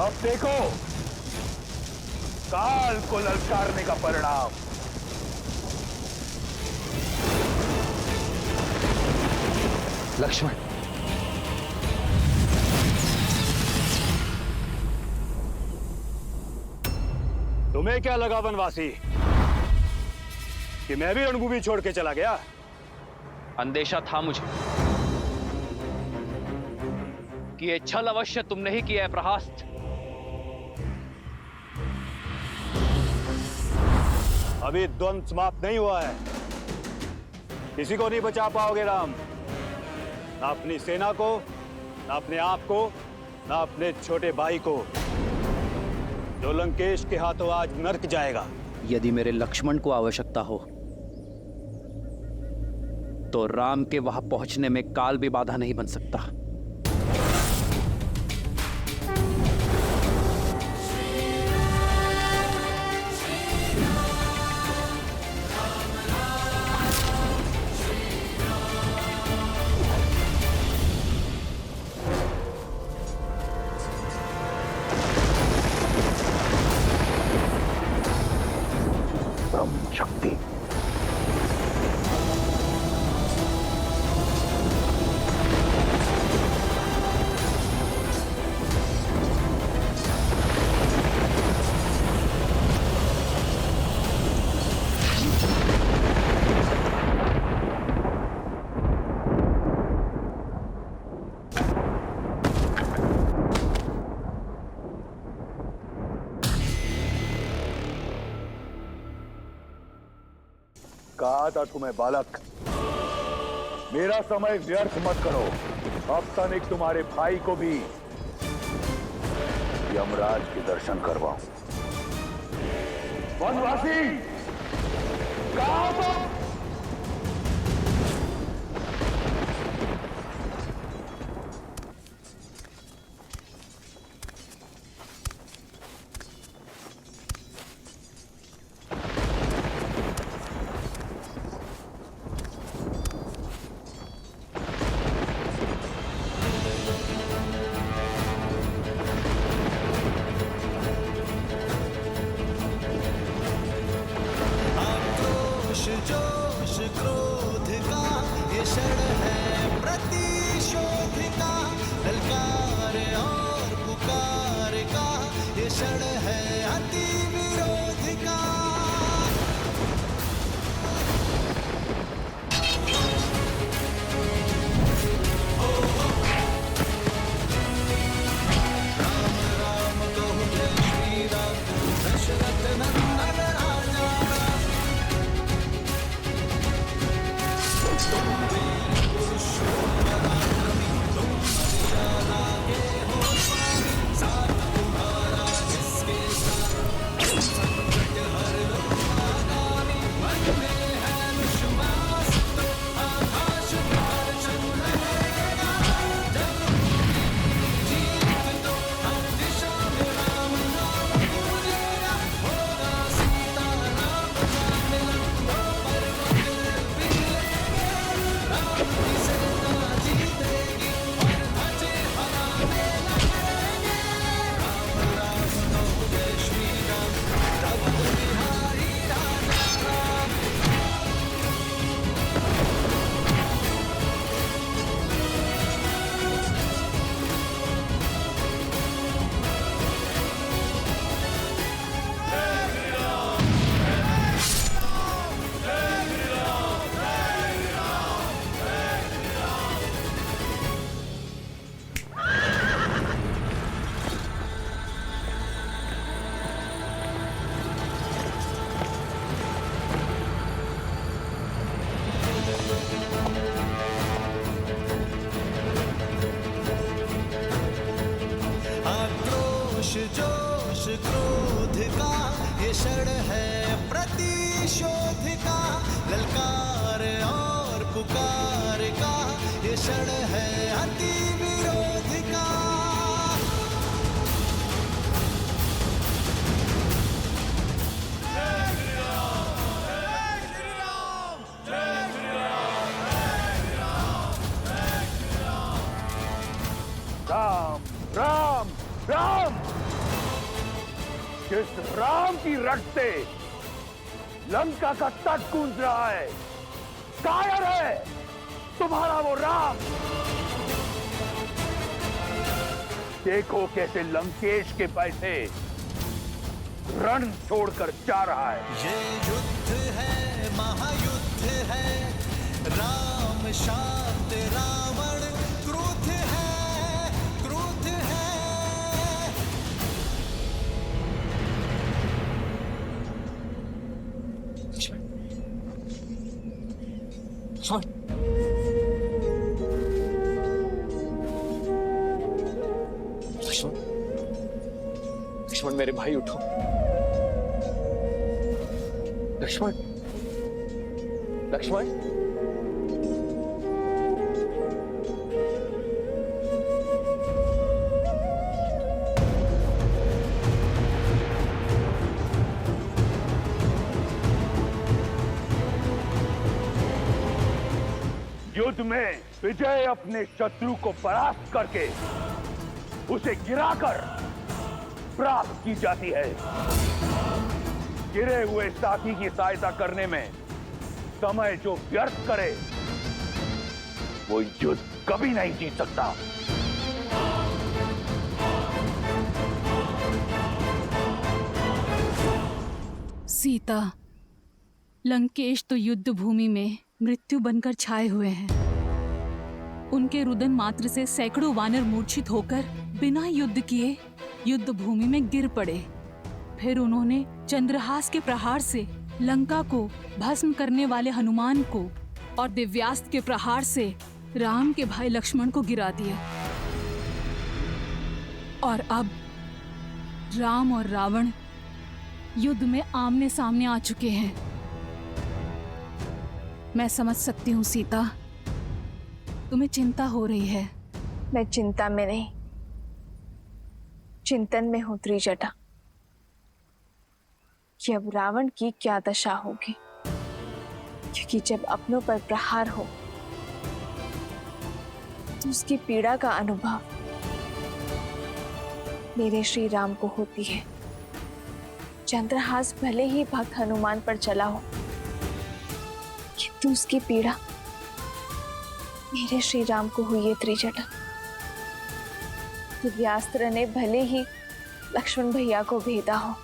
अब देखो काल को ललकारने का परिणाम। लक्ष्मण, तुम्हें क्या लगा वनवासी कि मैं भी रणभूमि छोड़ के चला गया? अंदेशा था मुझे कि ये छल अवश्य तुमने ही किया है प्रहास्त। अभी द्वंद्व समाप्त नहीं हुआ है। किसी को नहीं बचा पाओगे राम, ना अपनी सेना को, ना अपने आप को, ना अपने छोटे भाई को, जो लंकेश के हाथों आज नर्क जाएगा। यदि मेरे लक्ष्मण को आवश्यकता हो तो राम के वहां पहुंचने में काल भी बाधा नहीं बन सकता। ब्रह्म शक्ति। कहा था तुम्हें बालक, मेरा समय व्यर्थ मत करो। अब तनिक तुम्हारे भाई को भी यमराज के दर्शन करवाऊं। वनवासी कहा तुम? जोश क्रोध का ये क्षण है प्रतिशोध का, ललकार और पुकार का ये क्षण है अति विरोध का। राम राम कहु जय श्री राम, दशरथ नंदन राजा। जोश क्रोध का ये क्षण है प्रतिशोध का, ललकार और पुकार का ये क्षण है अति विरोध का। राम राम राम। राम की रट से लंका का तट गूंज रहा है। कायर है तुम्हारा वो राम। देखो कैसे लंकेश के पैसे रण छोड़कर जा रहा है। ये युद्ध है, महायुद्ध है, राम शांत रावण क्रुद्ध है, क्रुद्ध है। लक्ष्मण मेरे भाई उठो। लक्ष्मण, लक्ष्मण, युद्ध में विजय अपने शत्रु को परास्त करके उसे गिराकर प्राप्त की जाती है। गिरे हुए साथी की सहायता करने में समय जो व्यर्थ करे वो युद्ध कभी नहीं जीत सकता। सीता, लंकेश तो युद्ध भूमि में मृत्यु बनकर छाए हुए हैं। उनके रुदन मात्र से सैकड़ों वानर मूर्छित होकर बिना युद्ध किए युद्ध भूमि में गिर पड़े। फिर उन्होंने चंद्रहास के प्रहार से लंका को भस्म करने वाले हनुमान को और दिव्यास्त्र के प्रहार से राम के भाई लक्ष्मण को गिरा दिया। और अब राम और रावण युद्ध में आमने सामने आ चुके हैं। मैं समझ सकती हूँ सीता, तुम्हें चिंता हो रही है। मैं चिंता में नहीं, चिंतन में हूं त्रिजटा कि अब रावण की क्या दशा होगी। क्योंकि जब अपनों पर प्रहार हो तो उसकी पीड़ा का अनुभव मेरे श्री राम को होती है। चंद्रहास भले ही भक्त हनुमान पर चला हो किंतु उसकी पीड़ा मेरे श्री राम को हुई है त्रिजटा। दिव्यास्त्र ने भले ही लक्ष्मण भैया को भेदा हो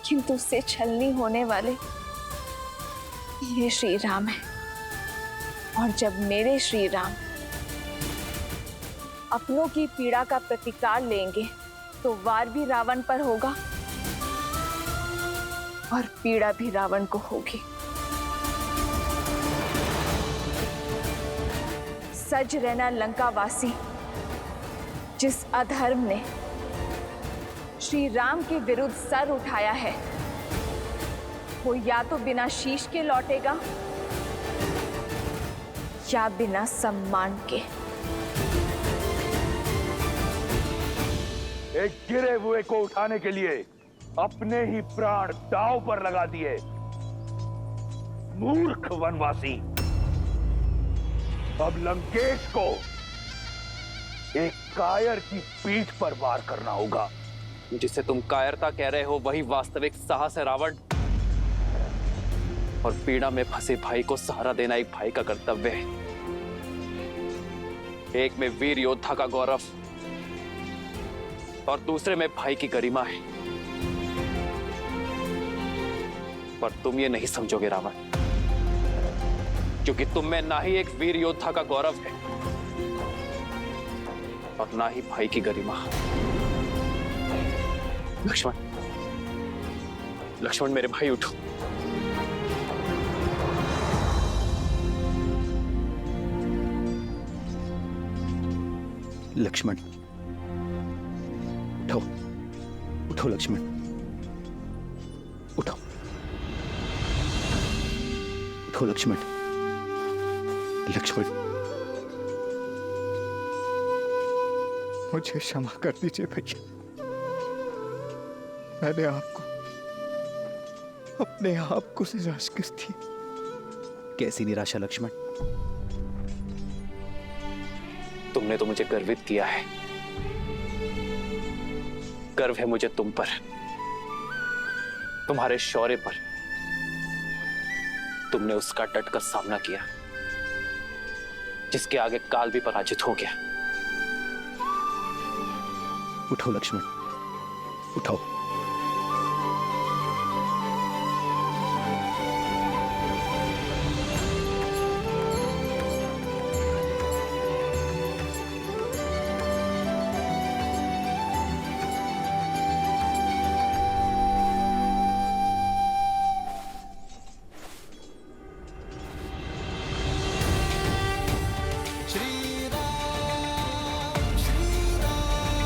किंतु उससे छलनी होने वाले मेरे श्री राम है। और जब मेरे श्री राम अपनों की पीड़ा का प्रतिकार लेंगे तो वार भी रावण पर होगा और पीड़ा भी रावण को होगी। सज रहना लंकावासी जिस अधर्म ने श्री राम के विरुद्ध सर उठाया है वो या तो बिना शीश के लौटेगा या बिना सम्मान के। एक गिरे हुए को उठाने के लिए अपने ही प्राण दांव पर लगा दिए। मूर्ख वनवासी, अब लंकेश को एक कायर की पीठ पर वार करना होगा। जिसे तुम कायरता कह रहे हो वही वास्तविक साहस है रावण। और पीड़ा में फंसे भाई को सहारा देना एक भाई का कर्तव्य है। एक में वीर योद्धा का गौरव और दूसरे में भाई की गरिमा है। पर तुम ये नहीं समझोगे रावण, क्योंकि तुम में ना ही एक वीर योद्धा का गौरव है और ना ही भाई की गरिमा। लक्ष्मण, लक्ष्मण मेरे भाई उठो। लक्ष्मण उठो, उठो लक्ष्मण, उठो, उठो लक्ष्मण। लक्ष्मण, मुझे क्षमा कर दीजिए भैया। मैंने आपको अपने आप को निराश कर दी। कैसी निराशा लक्ष्मण? तुमने तो मुझे गर्वित किया है। गर्व है मुझे तुम पर। तुम्हारे शौर्य पर तुमने उसका डटकर सामना किया जिसके आगे काल भी पराजित हो गया। उठो लक्ष्मण, उठो। श्री राम श्री राम,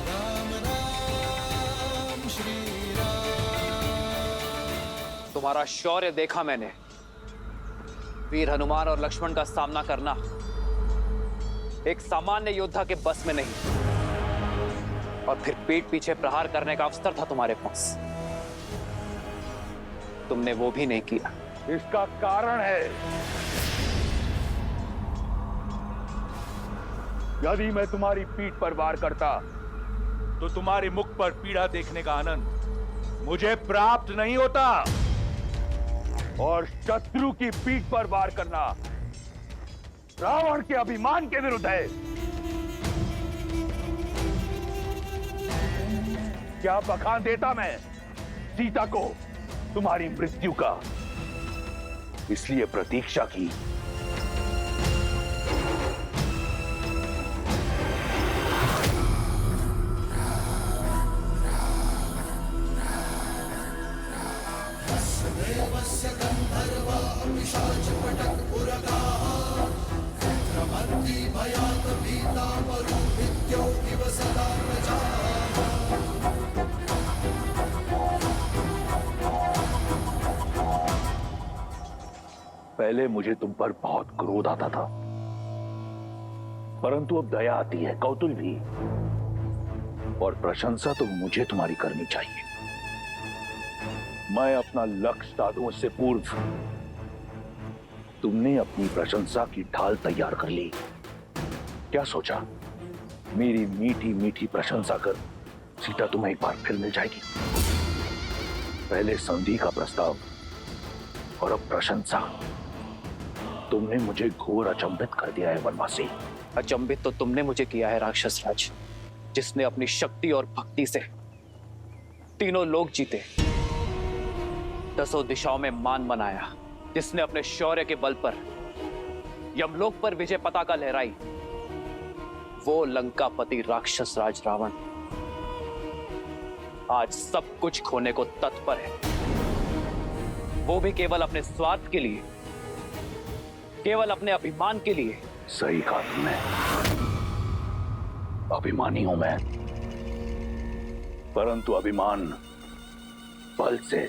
राम राम श्री राम। तुम्हारा शौर्य देखा मैंने। वीर हनुमान और लक्ष्मण का सामना करना एक सामान्य योद्धा के बस में नहीं, और फिर पीठ पीछे प्रहार करने का अवसर था तुम्हारे पास, तुमने वो भी नहीं किया। इसका कारण है, यदि मैं तुम्हारी पीठ पर वार करता तो तुम्हारे मुख पर पीड़ा देखने का आनंद मुझे प्राप्त नहीं होता, और शत्रु की पीठ पर वार करना रावण के अभिमान के विरुद्ध है। क्या बखान देता मैं सीता को तुम्हारी मृत्यु का, इसलिए प्रतीक्षा की। पहले मुझे तुम पर बहुत क्रोध आता था, परंतु अब दया आती है, कौतूल भी, और प्रशंसा तो मुझे तुम्हारी करनी चाहिए। मैं अपना लक्ष्य साधूं से पूर्व तुमने अपनी प्रशंसा की ढाल तैयार कर ली। क्या सोचा मेरी मीठी मीठी प्रशंसा कर सीता तुम्हें एक बार फिर मिल जाएगी? पहले संधि का प्रस्ताव और अब प्रशंसा। तुमने मुझे घोर अचंभित कर दिया है वनवासी। अचंभित तो तुमने मुझे किया है राक्षस राज, जिसने अपनी शक्ति और भक्ति से तीनों लोक जीते, दसों दिशाओं में मान बनाया, जिसने अपने शौर्य के बल पर यमलोक पर विजय पताका लहराई। वो लंकापति राक्षस राज रावण आज सब कुछ खोने को तत्पर है, वो भी केवल अपने स्वार्थ के लिए, केवल अपने अभिमान के लिए। सही कहा तुमने, अभिमानी हूं मैं, परंतु अभिमान बल से,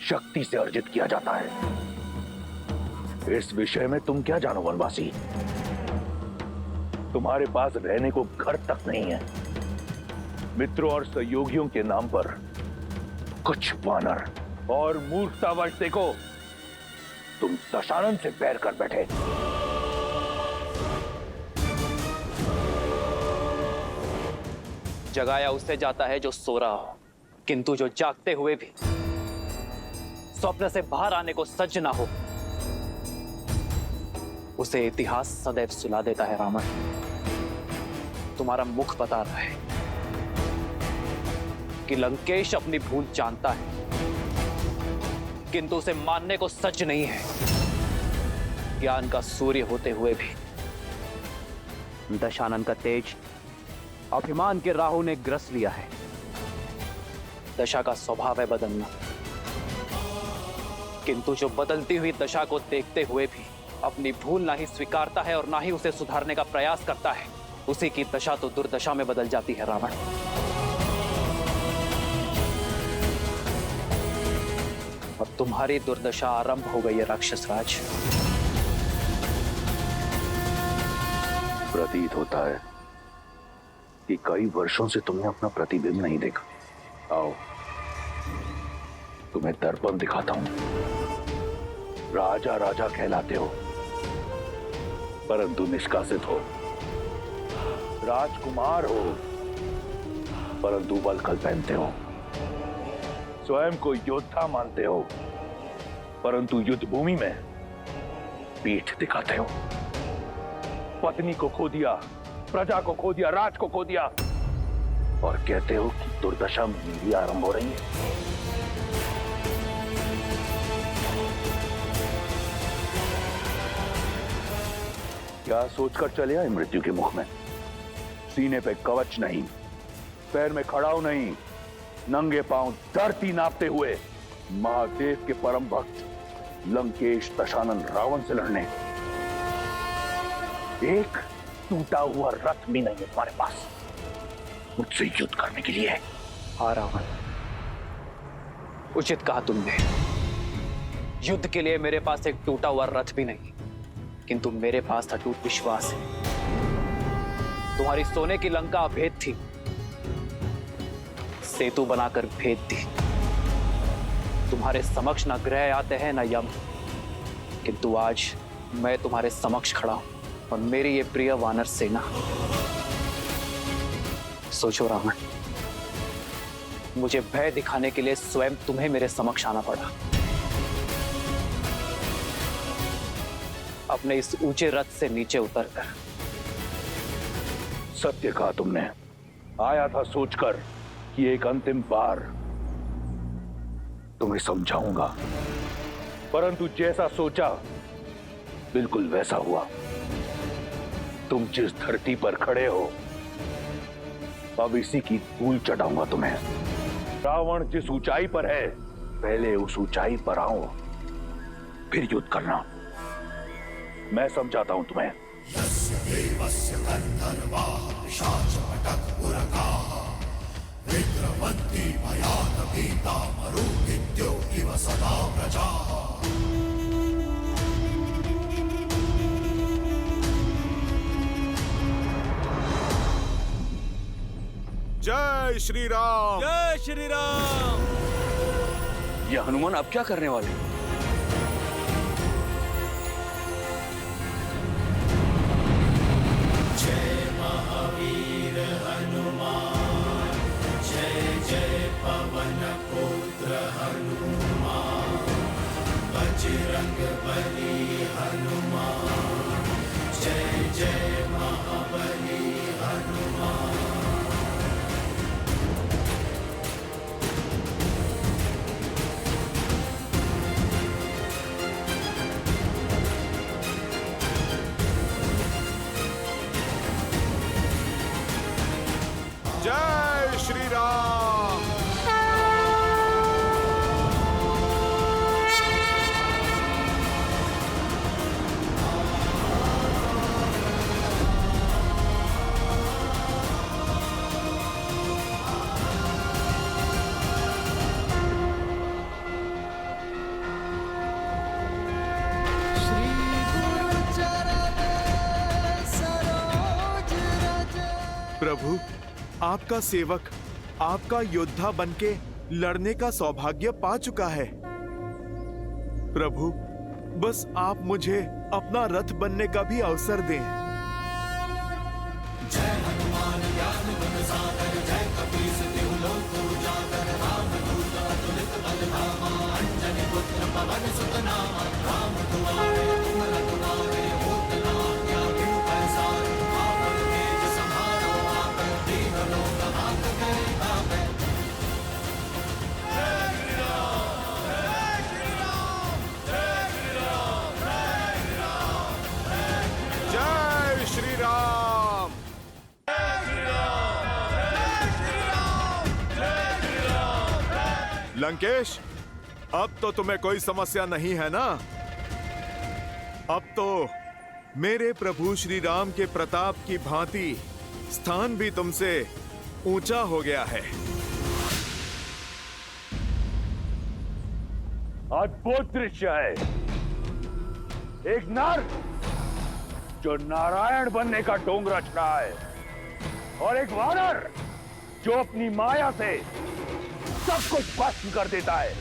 शक्ति से अर्जित किया जाता है। इस विषय में तुम क्या जानो वनवासी? तुम्हारे पास रहने को घर तक नहीं है। मित्रों और सहयोगियों के नाम पर कुछ वानर और मूर्खतावश देखो तुम दशानन से बैर कर बैठे। जगाया उससे जाता है जो सो रहा हो, किंतु जो जागते हुए भी स्वप्न से बाहर आने को सज्ज ना हो, उसे इतिहास सदैव सुला देता है। रावण, तुम्हारा मुख बता रहा है कि लंकेश अपनी भूल जानता है, किंतु उसे मानने को सज्ज नहीं है। ज्ञान का सूर्य होते हुए भी दशानन का तेज अभिमान के राहु ने ग्रस लिया है। दशा का स्वभाव है बदलना, किंतु जो बदलती हुई दशा को देखते हुए भी अपनी भूल ना ही स्वीकारता है और ना ही उसे सुधारने का प्रयास करता है, उसी की दशा तो दुर्दशा में बदल जाती है। रावण, अब तुम्हारी दुर्दशा आरंभ हो गई है राक्षस राज। प्रतीत होता है कि कई वर्षों से तुमने अपना प्रतिबिंब नहीं देखा। आओ तुम्हें दर्पण दिखाता हूं। राजा राजा कहलाते हो, परंतु निष्कासित हो। राजकुमार हो, परंतु वल्कल पहनते हो। स्वयं को योद्धा मानते हो, परंतु युद्ध भूमि में पीठ दिखाते हो। पत्नी को खो दिया, प्रजा को खो दिया, राज को खो दिया, और कहते हो कि दुर्दशा मेरी आरंभ हो रही है। क्या सोचकर चले आए मृत्यु के मुख में? सीने पे कवच नहीं, पैर में खड़ाऊ नहीं, नंगे पांव धरती नापते हुए महादेव के परम भक्त लंकेश दशानन रावण से लड़ने। एक टूटा हुआ रथ भी नहीं है तुम्हारे पास मुझसे युद्ध करने के लिए। हाँ रावण, उचित कहा तुमने। युद्ध के लिए मेरे पास एक टूटा हुआ रथ भी नहीं, किंतु मेरे पास अटूट विश्वास है। तुम्हारी सोने की लंका अभेद थी, सेतु बनाकर भेद दी। तुम्हारे समक्ष न ग्रह आते हैं न यम, किंतु आज मैं तुम्हारे समक्ष खड़ा हूं और मेरी ये प्रिय वानर सेना। सोचो रावण, मुझे भय दिखाने के लिए स्वयं तुम्हें मेरे समक्ष आना पड़ा। अपने इस ऊंचे रथ से नीचे उतरकर। सत्य कहा तुमने। आया था सोचकर कि एक अंतिम बार तुम्हें समझाऊंगा, परंतु जैसा सोचा बिल्कुल वैसा हुआ। तुम जिस धरती पर खड़े हो अब इसी की धूल चढ़ाऊंगा तुम्हें। रावण जिस ऊंचाई पर है पहले उस ऊंचाई पर आओ, फिर युद्ध करना। मैं समझाता हूं तुम्हें। जय श्री राम, जय श्री राम। ये हनुमान अब क्या करने वाले? जय महावीर हनुमान, जय जय पवन पुत्र हनुमान, बजरंग बली हनुमान, जय जय महाबली हनुमान। जय श्री राम। प्रभु, आपका सेवक आपका योद्धा बनके लड़ने का सौभाग्य पा चुका है। प्रभु, बस आप मुझे अपना रथ बनने का भी अवसर दें। जय हनुमान ज्ञान गुण सागर, जय कपीस तिहु लोक उजागर, रामदूत अतुलित बल धामा, अंजनी पुत्र पवन सुत नामा, राम दुआरे तुम रखवारे, होत न आज्ञा बिनु पैसारे, आपन तेज सम्हारो आकर, दीन लोक हाथ करे काबे। जय श्री राम, जय श्री राम, जय श्री राम, जय श्री राम, जय श्री राम। लंकेश, अब तो तुम्हें कोई समस्या नहीं है ना? अब तो मेरे प्रभु श्री राम के प्रताप की भांति स्थान भी तुमसे ऊंचा हो गया है। अद्भुत दृश्य है। एक नर जो नारायण बनने का ढोंग रच रहा है और एक वानर जो अपनी माया से सब कुछ भस्म कर देता है।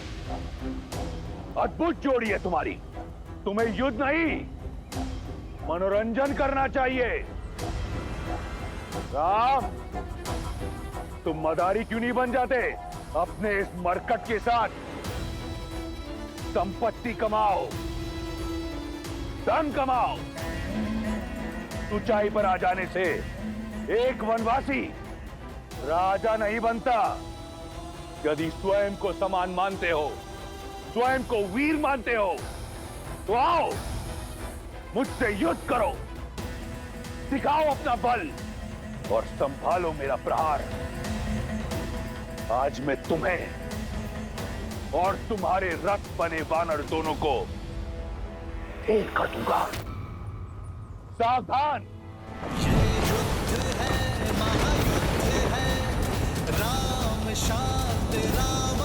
अद्भुत जोड़ी है तुम्हारी। तुम्हें युद्ध नहीं मनोरंजन करना चाहिए। राम, तुम मदारी क्यों नहीं बन जाते? अपने इस मरकट के साथ संपत्ति कमाओ, धन कमाओ। ऊंचाई पर आ जाने से एक वनवासी राजा नहीं बनता। यदि स्वयं को समान मानते हो, स्वयं को वीर मानते हो, तो आओ मुझसे युद्ध करो, दिखाओ अपना बल और संभालो मेरा प्रहार। आज मैं तुम्हें और तुम्हारे रथ बने वानर दोनों को ढेर कर दूंगा। सावधान। राम शांत राम